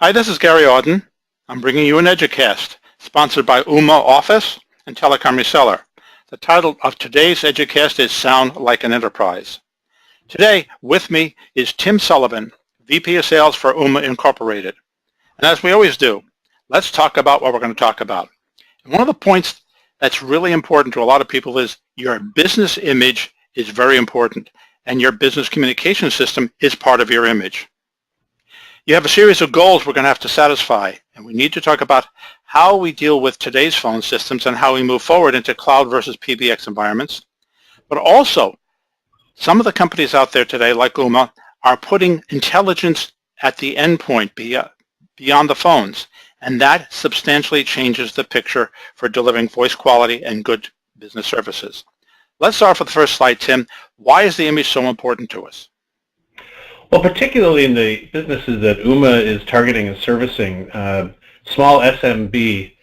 Hi, this is Gary Auden. I'm bringing you an Educast, sponsored by Ooma Office and Telecom Reseller. The title of today's Educast is Sound Like an Enterprise. Today, with me is Tim Sullivan, VP of Sales for Ooma Incorporated. And as we always do, let's talk about what we're going to talk about. And one of the points that's really important to a lot of people is your business image is very important, and your business communication system is part of your image. You have a series of goals we're going to have to satisfy, and we need to talk about how we deal with today's phone systems and how we move forward into cloud versus PBX environments. But also, some of the companies out there today, like Ooma, are putting intelligence at the endpoint beyond the phones, and that substantially changes the picture for delivering voice quality and good business services. Let's start with the first slide, Tim. Why is the image so important to us? Well, particularly in the businesses that Ooma is targeting and servicing, small SMB,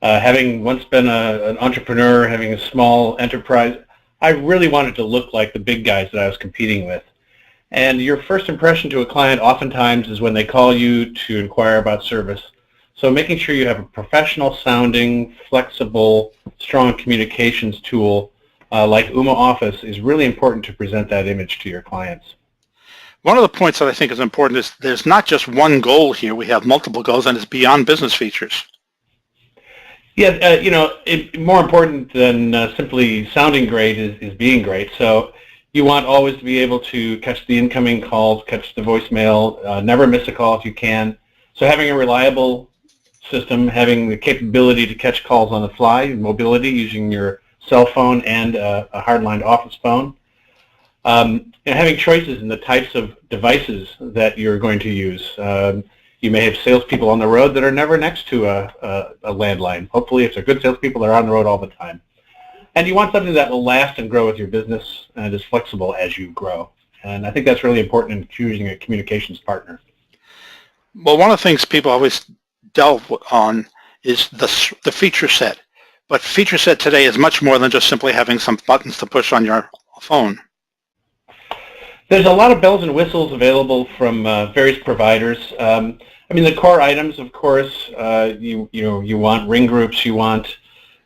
having once been an entrepreneur, having a small enterprise, I really wanted to look like the big guys that I was competing with. And your first impression to a client oftentimes is when they call you to inquire about service. So making sure you have a professional sounding, flexible, strong communications tool like Ooma Office is really important to present that image to your clients. One of the points that I think is important is there's not just one goal here. We have multiple goals, and it's beyond business features. Yeah, more important than simply sounding great is being great. So you want always to be able to catch the incoming calls, catch the voicemail, never miss a call if you can. So having a reliable system, having the capability to catch calls on the fly, mobility using your cell phone and a hardline office phone. And having choices in the types of devices that you're going to use. You may have salespeople on the road that are never next to a landline. Hopefully, if they're good salespeople, they're on the road all the time. And you want something that will last and grow with your business and is flexible as you grow. And I think that's really important in choosing a communications partner. Well, one of the things people always delve on is the feature set. But feature set today is much more than just simply having some buttons to push on your phone. There's a lot of bells and whistles available from various providers. The core items, of course, you want ring groups, you want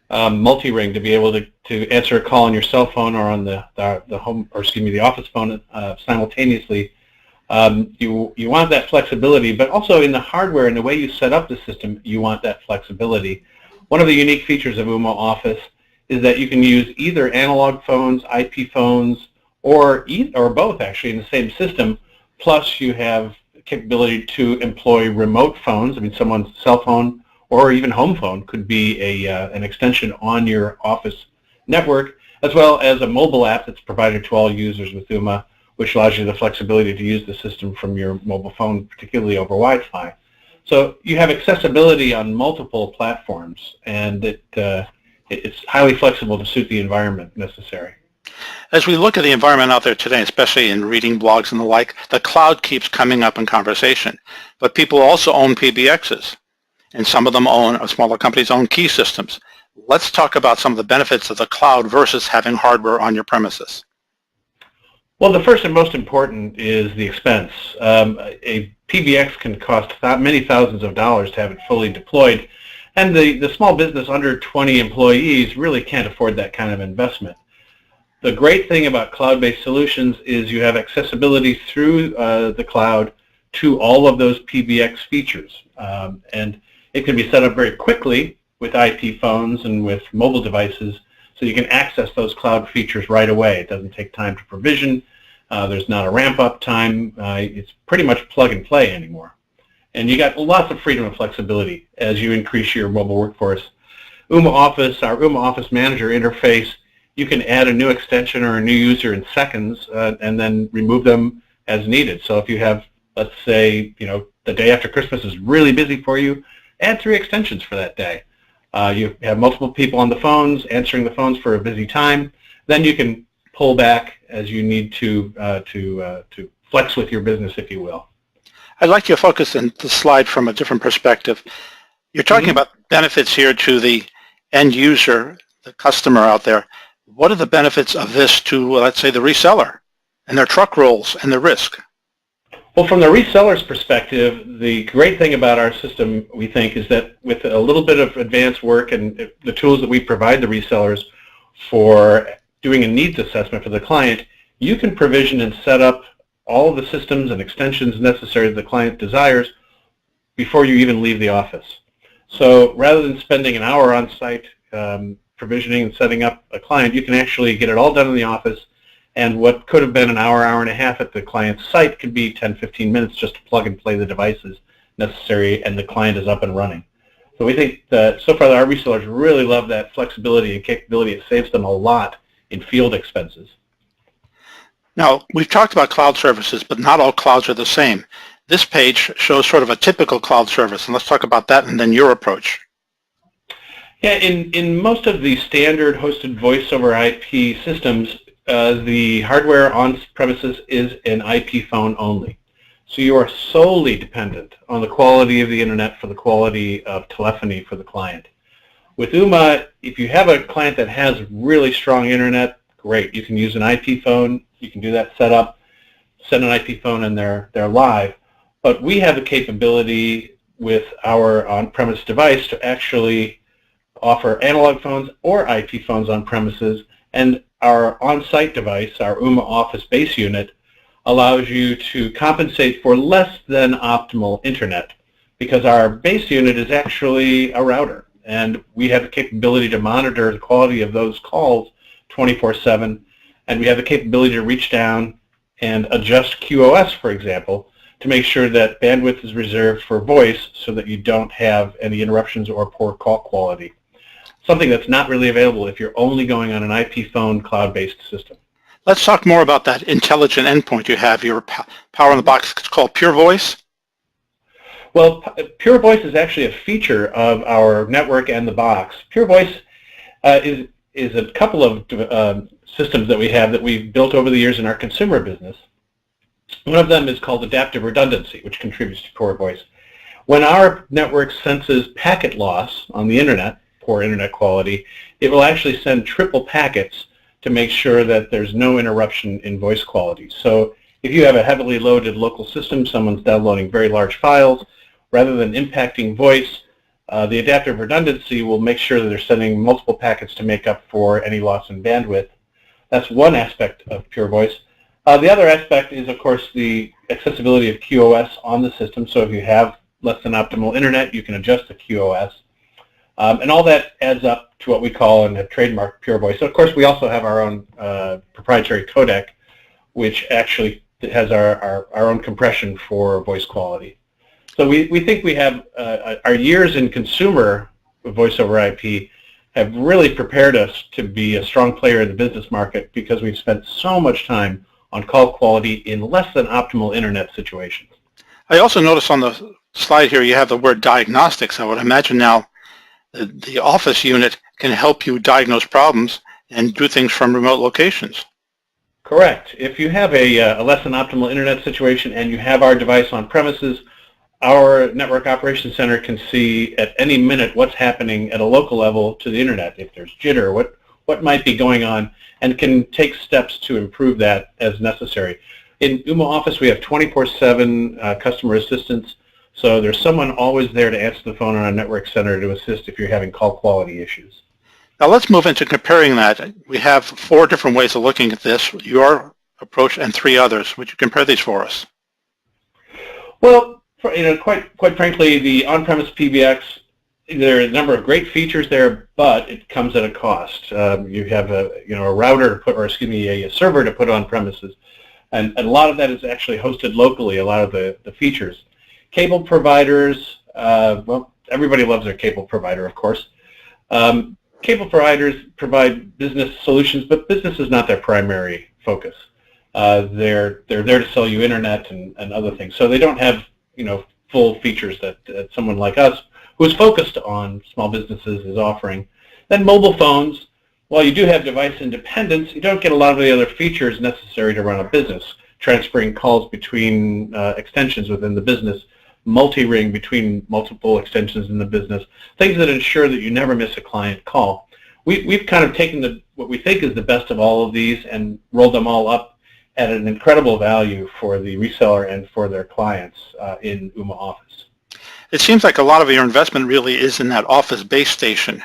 multi-ring to be able to answer a call on your cell phone or on the office phone simultaneously. You want that flexibility, but also in the hardware and the way you set up the system, you want that flexibility. One of the unique features of Ooma Office is that you can use either analog phones, IP phones, or both actually in the same system, plus you have the capability to employ remote phones. Someone's cell phone or even home phone could be an extension on your Office network, as well as a mobile app that's provided to all users with Ooma, which allows you the flexibility to use the system from your mobile phone, particularly over Wi-Fi. So you have accessibility on multiple platforms, and it's highly flexible to suit the environment necessary. As we look at the environment out there today, especially in reading blogs and the like, the cloud keeps coming up in conversation. But people also own PBXs, and some of them smaller companies own key systems. Let's talk about some of the benefits of the cloud versus having hardware on your premises. Well, the first and most important is the expense. A PBX can cost many thousands of dollars to have it fully deployed, and the small business under 20 employees really can't afford that kind of investment. The great thing about cloud-based solutions is you have accessibility through the cloud to all of those PBX features. And it can be set up very quickly with IP phones and with mobile devices, so you can access those cloud features right away. It doesn't take time to provision. There's not a ramp-up time. It's pretty much plug and play anymore. And you got lots of freedom and flexibility as you increase your mobile workforce. Ooma Office, our Ooma Office Manager interface, you can add a new extension or a new user in seconds and then remove them as needed. So if you have, let's say, the day after Christmas is really busy for you, add 3 extensions for that day. You have multiple people on the phones, answering the phones for a busy time. Then you can pull back as you need to flex with your business, if you will. I'd like you to focus in the slide from a different perspective. You're talking about benefits here to the end user, the customer out there. What are the benefits of this to, let's say, the reseller and their truck rolls and the risk? Well, from the reseller's perspective, the great thing about our system, we think, is that with a little bit of advanced work and the tools that we provide the resellers for doing a needs assessment for the client, you can provision and set up all of the systems and extensions necessary that the client desires before you even leave the office. So rather than spending an hour on site provisioning and setting up a client, you can actually get it all done in the office, and what could have been an hour, hour and a half at the client's site could be 10, 15 minutes just to plug and play the devices necessary, and the client is up and running. So we think that so far our resellers really love that flexibility and capability. It saves them a lot in field expenses. Now, we've talked about cloud services, but not all clouds are the same. This page shows sort of a typical cloud service, and let's talk about that and then your approach. Yeah, in most of the standard hosted voice over IP systems, the hardware on premises is an IP phone only. So you are solely dependent on the quality of the internet for the quality of telephony for the client. With Ooma, if you have a client that has really strong internet, great. You can use an IP phone. You can do that setup, send an IP phone, and they're live. But we have the capability with our on-premise device to actually offer analog phones or IP phones on premises, and our on-site device, our Ooma Office base unit, allows you to compensate for less than optimal internet because our base unit is actually a router, and we have the capability to monitor the quality of those calls 24/7, and we have the capability to reach down and adjust QoS, for example, to make sure that bandwidth is reserved for voice so that you don't have any interruptions or poor call quality. Something that's not really available if you're only going on an IP phone cloud-based system. Let's talk more about that intelligent endpoint you have, your power in the box. It's called PureVoice. Well, PureVoice is actually a feature of our network and the box. PureVoice is a couple of systems that we have that we've built over the years in our consumer business. One of them is called adaptive redundancy, which contributes to PureVoice. When our network senses packet loss on the internet, poor internet quality, it will actually send triple packets to make sure that there's no interruption in voice quality. So if you have a heavily loaded local system, someone's downloading very large files, rather than impacting voice, the adaptive redundancy will make sure that they're sending multiple packets to make up for any loss in bandwidth. That's one aspect of PureVoice. The other aspect is, of course, the accessibility of QoS on the system. So if you have less than optimal internet, you can adjust the QoS. And all that adds up to what we call and have trademarked PureVoice. So of course, we also have our own proprietary codec, which actually has our own compression for voice quality. So we think we have our years in consumer voice over IP have really prepared us to be a strong player in the business market because we've spent so much time on call quality in less than optimal internet situations. I also noticed on the slide here you have the word diagnostics. I would imagine now the office unit can help you diagnose problems and do things from remote locations. Correct. If you have a less than optimal internet situation and you have our device on premises, our network operations center can see at any minute what's happening at a local level to the internet, if there's jitter, what might be going on, and can take steps to improve that as necessary. In Ooma Office, we have 24/7 customer assistance. So there's someone always there to answer the phone on our network center to assist if you're having call quality issues. Now let's move into comparing that. We have 4 different ways of looking at this, your approach and 3 others. Would you compare these for us? Well, quite frankly, the on-premise PBX, there are a number of great features there, but it comes at a cost. You have a router to put, or excuse me, a server to put on premises, and a lot of that is actually hosted locally. A lot of the features. Cable providers, well, everybody loves their cable provider, of course. Cable providers provide business solutions, but business is not their primary focus. They're there to sell you internet and other things. So they don't have full features that someone like us, who is focused on small businesses, is offering. Then mobile phones, while you do have device independence, you don't get a lot of the other features necessary to run a business. Transferring calls between extensions within the business, multi-ring between multiple extensions in the business, things that ensure that you never miss a client call. We've kind of taken what we think is the best of all of these and rolled them all up at an incredible value for the reseller and for their clients in Ooma Office. It seems like a lot of your investment really is in that Office base station.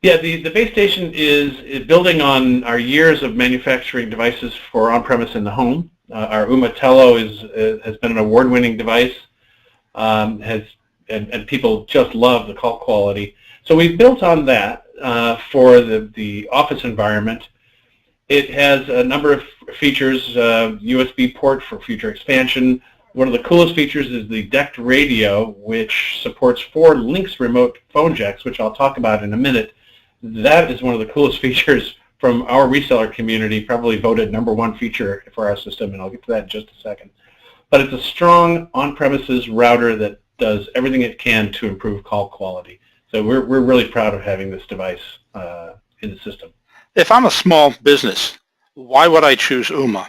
Yeah, the base station is building on our years of manufacturing devices for on-premise in the home. Our Ooma Tello has been an award-winning device, and people just love the call quality. So we've built on that for the Office environment. It has a number of features, USB port for future expansion. One of the coolest features is the decked radio, which supports 4 Lynx remote phone jacks, which I'll talk about in a minute. That is one of the coolest features from our reseller community, probably voted #1 feature for our system, and I'll get to that in just a second. But it's a strong on-premises router that does everything it can to improve call quality. So we're really proud of having this device in the system. If I'm a small business, why would I choose Ooma?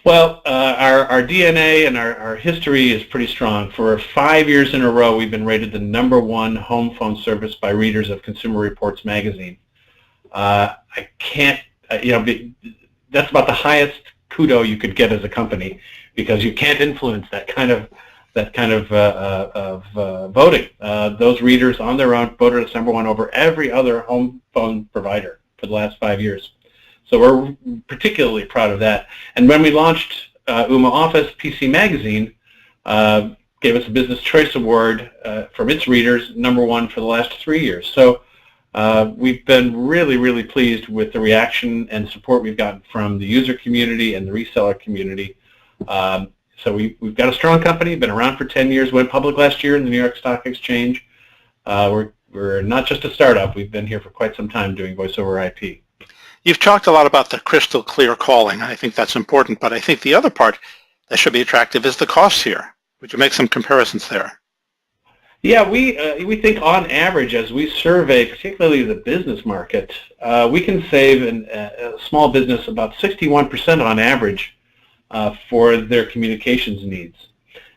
Well, our DNA and our history is pretty strong. For 5 years in a row, we've been rated the #1 home phone service by readers of Consumer Reports magazine. I can't, that's about the highest kudo you could get as a company, because you can't influence that kind of voting. Those readers on their own voted us #1 over every other home phone provider for the last 5 years. So we're particularly proud of that. And when we launched Ooma Office, PC Magazine gave us a Business Choice Award from its readers, #1 for the last 3 years. So we've been really, really pleased with the reaction and support we've gotten from the user community and the reseller community. So we've got a strong company, been around for 10 years, went public last year in the New York Stock Exchange. We're not just a startup. We've been here for quite some time doing voice over IP. You've talked a lot about the crystal clear calling, and I think that's important, but I think the other part that should be attractive is the cost here. Would you make some comparisons there? Yeah, we think on average, as we survey particularly the business market, we can save a small business about 61% on average for their communications needs.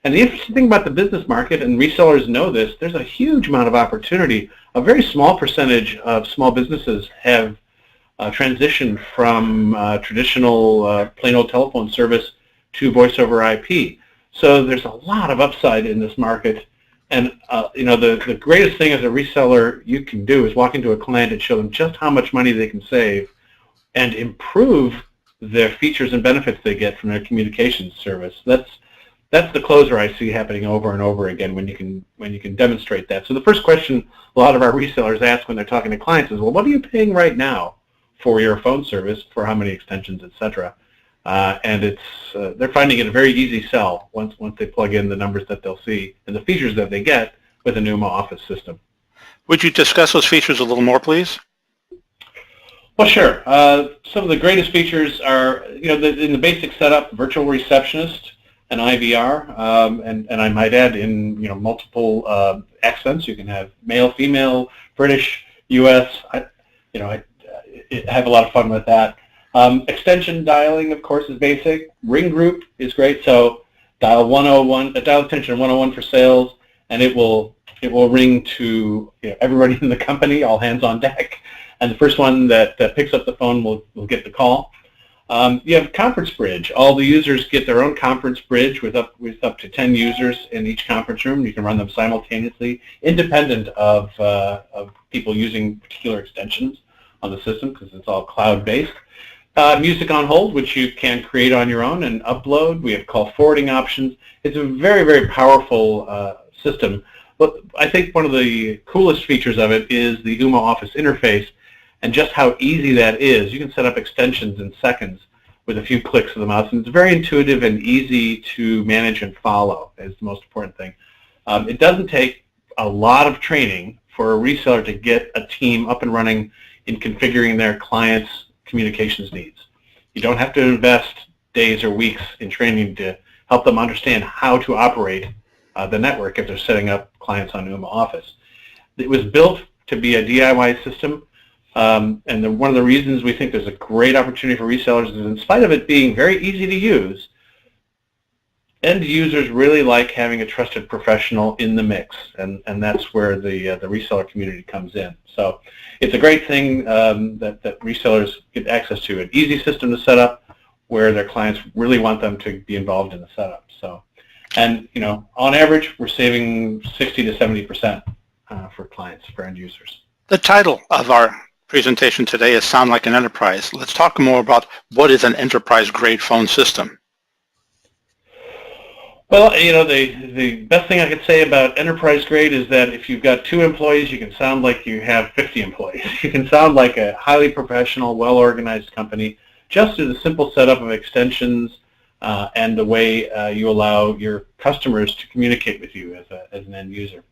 And the interesting thing about the business market, and resellers know this, there's a huge amount of opportunity. A very small percentage of small businesses have transitioned from traditional plain old telephone service to voice over IP. So there's a lot of upside in this market. And the greatest thing as a reseller you can do is walk into a client and show them just how much money they can save and improve their features and benefits they get from their communications service. That's the closer I see happening over and over again when you can demonstrate that. So the first question a lot of our resellers ask when they're talking to clients is, well, what are you paying right now for your phone service, for how many extensions, etc. And they're finding it a very easy sell once they plug in the numbers that they'll see and the features that they get with an Ooma Office system. Would you discuss those features a little more, please? Well, sure. Some of the greatest features are, in the basic setup, virtual receptionist and IVR, and I might add in, multiple accents. You can have male, female, British, U.S. I have a lot of fun with that. Extension dialing, of course, is basic. Ring group is great. So dial 101, dial extension 101 for sales, and it will ring to everybody in the company, all hands on deck. And the first one that picks up the phone will get the call. You have conference bridge. All the users get their own conference bridge with up to 10 users in each conference room. You can run them simultaneously, independent of people using particular extensions on the system, because it's all cloud-based. Music on hold, which you can create on your own and upload. We have call forwarding options. It's a very, very powerful system. But I think one of the coolest features of it is the Ooma Office interface and just how easy that is. You can set up extensions in seconds with a few clicks of the mouse, and it's very intuitive and easy to manage and follow is the most important thing. It doesn't take a lot of training for a reseller to get a team up and running in configuring their clients' communications needs. You don't have to invest days or weeks in training to help them understand how to operate the network if they're setting up clients on Ooma Office. It was built to be a DIY system, and one of the reasons we think there's a great opportunity for resellers is, in spite of it being very easy to use, end users really like having a trusted professional in the mix, and that's where the reseller community comes in. So it's a great thing that resellers get access to, an easy system to set up where their clients really want them to be involved in the setup. So, and on average, we're saving 60 to 70% for clients, for end users. The title of our presentation today is Sound Like an Enterprise. Let's talk more about what is an enterprise-grade phone system. Well, the best thing I could say about enterprise grade is that if you've got 2 employees, you can sound like you have 50 employees. You can sound like a highly professional, well-organized company just through the simple setup of extensions and the way you allow your customers to communicate with you as an end user.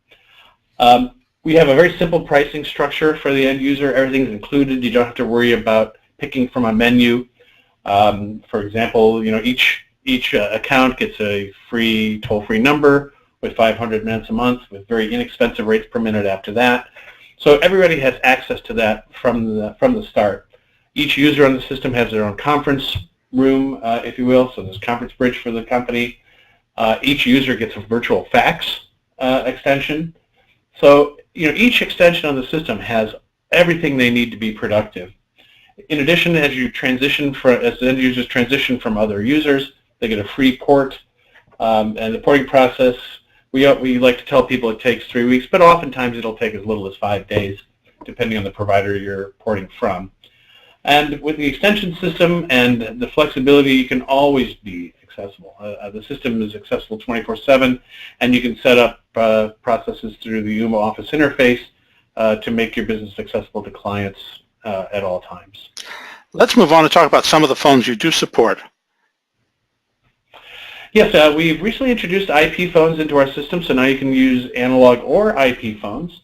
We have a very simple pricing structure for the end user. Everything's included. You don't have to worry about picking from a menu. For example, each account gets a free toll-free number with 500 minutes a month with very inexpensive rates per minute after that. So everybody has access to that from the start. Each user on the system has their own conference room, if you will, so there's a conference bridge for the company. Each user gets a virtual fax extension. So each extension on the system has everything they need to be productive. In addition, as the end users transition from other users, they get a free port, and the porting process, we like to tell people it takes 3 weeks, but oftentimes it'll take as little as 5 days, depending on the provider you're porting from. And with the extension system and the flexibility, you can always be accessible. The system is accessible 24/7, and you can set up processes through the Ooma Office interface to make your business accessible to clients at all times. Let's move on to talk about some of the phones you do support. Yes, we've recently introduced IP phones into our system, so now you can use analog or IP phones.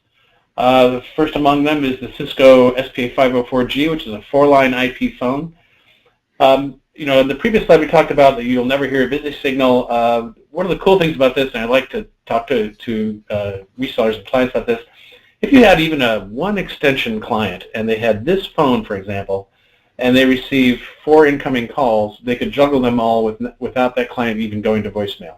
The first among them is the Cisco SPA504G, which is a 4-line IP phone. In the previous slide we talked about that you'll never hear a busy signal. One of the cool things about this, and I'd like to talk to resellers and clients about this, if you had even a 1 extension client and they had this phone, for example, and they receive 4 incoming calls, they could juggle them all without that client even going to voicemail.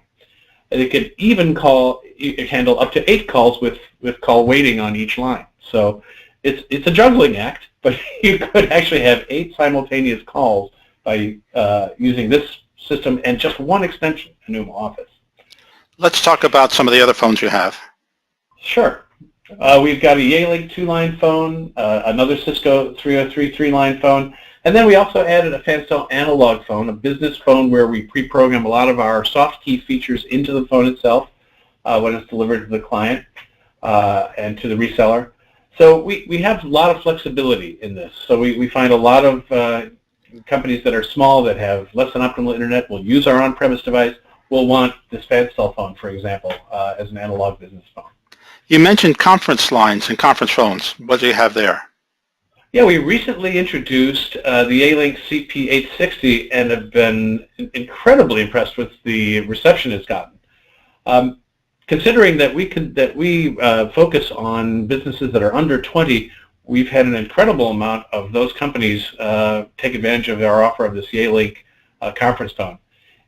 And they could even handle up to 8 calls with call waiting on each line. So it's a juggling act, but you could actually have 8 simultaneous calls by using this system and just 1 extension in Ooma Office. Let's talk about some of the other phones you have. Sure. We've got a Yealink 2-line phone, another Cisco 303 3-line phone, and then we also added a Fanstel analog phone, a business phone where we pre-program a lot of our soft key features into the phone itself when it's delivered to the client and to the reseller. So we have a lot of flexibility in this. So we find a lot of companies that are small that have less than optimal internet will use our on-premise device, will want this Fanstel phone, for example, as an analog business phone. You mentioned conference lines and conference phones. What do you have there? Yeah, we recently introduced the Yealink CP860 and have been incredibly impressed with the reception it's gotten. Considering that we focus on businesses that are under 20, we've had an incredible amount of those companies take advantage of our offer of this Yealink conference phone.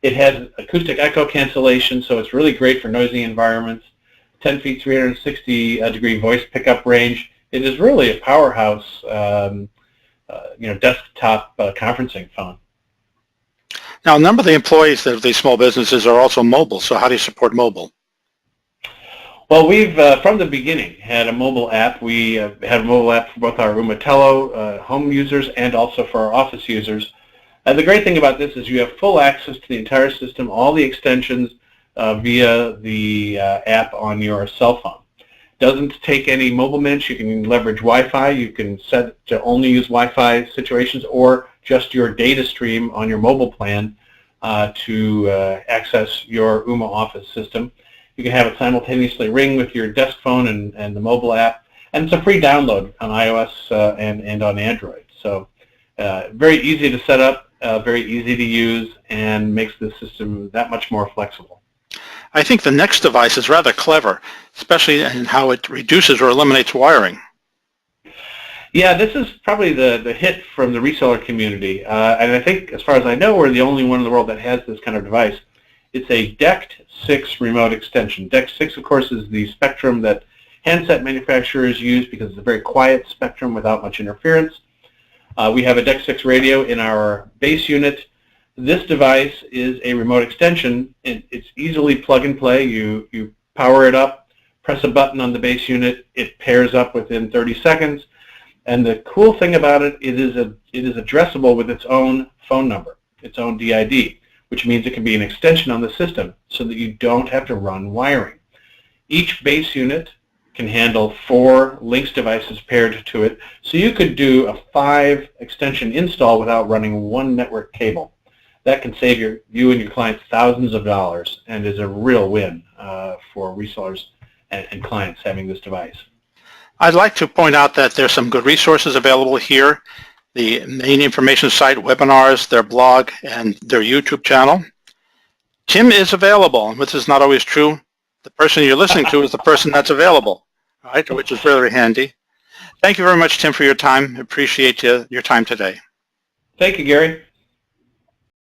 It has acoustic echo cancellation, so it's really great for noisy environments. 10 feet, 360-degree voice pickup range. It is really a powerhouse, desktop conferencing phone. Now, a number of the employees of these small businesses are also mobile, so how do you support mobile? Well, we've, from the beginning, had a mobile app. We had a mobile app for both our Ooma Telo home users and also for our office users. And the great thing about this is you have full access to the entire system, all the extensions, via the app on your cell phone. Doesn't take any mobile minutes. You can leverage Wi-Fi. You can set to only use Wi-Fi situations or just your data stream on your mobile plan to access your Ooma Office system. You can have it simultaneously ring with your desk phone and the mobile app. And it's a free download on iOS and on Android. So very easy to set up, very easy to use, and makes the system that much more flexible. I think the next device is rather clever, especially in how it reduces or eliminates wiring. Yeah, this is probably the hit from the reseller community. And I think, as far as I know, we're the only one in the world that has this kind of device. It's a DECT6 remote extension. DECT6, of course, is the spectrum that handset manufacturers use because it's a very quiet spectrum without much interference. We have a DECT6 radio in our base unit. This device is a remote extension. It's easily plug and play. You power it up, press a button on the base unit, it pairs up within 30 seconds. And the cool thing about it, it is addressable with its own phone number, its own DID, which means it can be an extension on the system so that you don't have to run wiring. Each base unit can handle 4 Lynx devices paired to it, so you could do a 5 extension install without running one network cable. That can save you and your clients thousands of dollars and is a real win for resellers and clients having this device. I'd like to point out that there's some good resources available here. The main information site, webinars, their blog, and their YouTube channel. Tim is available, which is not always true. The person you're listening to is the person that's available, right? Which is very handy. Thank you very much, Tim, for your time. Appreciate your time today. Thank you, Gary.